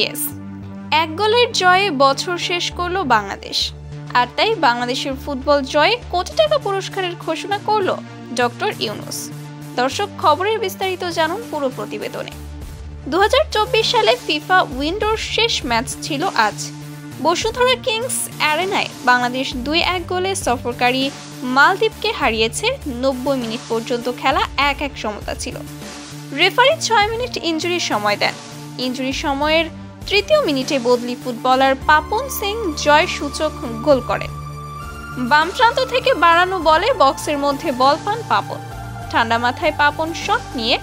Yes, এক গোলের জয়ে বছর শেষ করলো বাংলাদেশ। আর তাই বাংলাদেশের ফুটবল জয়ে কোটি টাকা পুরস্কারের ঘোষণা করলো ডক্টর ইউনূস। দর্শক, খবরের বিস্তারিত জানুন পুরো প্রতিবেদনে। 2024 সালে ফিফা উইন্ডোর শেষ ম্যাচ ছিল আজ। বসুন্ধরা কিংস অ্যারেনায় বাংলাদেশ 2-1 গোলে সফরকারী মালদ্বীপকে হারিয়েছে। 90 মিনিট পর্যন্ত খেলা 1-1 সমতা ছিল। রেফারি 6 মিনিট ইনজুরির সময় দেন। ইনজুরি সময়ের তৃতীয় মিনিটে বদলি ফুটবলার পাপন সিং জয় সূচক গোল করেন। বাম প্রান্ত থেকে বাড়ানো বলে বক্সের মধ্যে বল পান পাপন। ঠান্ডা মাথায় পাপন শট নিয়ে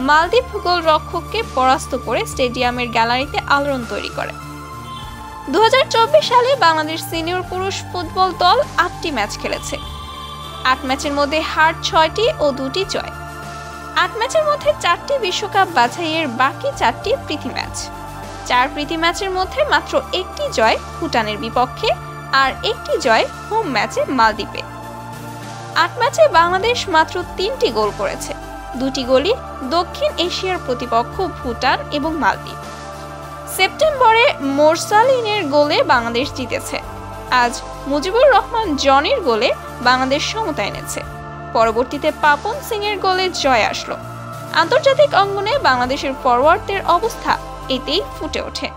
মালদ্বীপ গোলরক্ষককে পরাস্ত করে স্টেডিয়ামের গ্যালারিতে আলোড়ন তৈরি করে। 2024 সালে বাংলাদেশ সিনিয়র পুরুষ ফুটবল দল 8টি ম্যাচ খেলেছে। 8 ম্যাচের মধ্যে হার 6টি ও 2টি জয়। 8 ম্যাচের মধ্যে 4টি বিশ্বকাপ বাছাইয়ের, বাকি 4টি প্রীতি ম্যাচ। 4 প্রীতি ম্যাচের মধ্যে মাত্র 1টি জয় ভুটানের বিপক্ষে আর 1টি জয় হোম ম্যাচে মালদ্বীপে। 8 ম্যাচে বাংলাদেশ মাত্র 3টি গোল করেছে। 2টি গোলই দক্ষিণ এশিয়ার প্রতিপক্ষ ভুটান এবং মালদ্বীপ। সেপ্টেম্বরে মোরসালিনের গোলে বাংলাদেশ জিতেছে। আজ মুজিবুর রহমান জনির গোলে বাংলাদেশ সমতা এনেছে। পরবর্তীতে পাপন সিং এর গোলে জয় আসলো। আন্তর্জাতিক অঙ্গনে বাংলাদেশের ফরওয়ার্ডদের অবস্থা এতেই ফুটে ওঠে।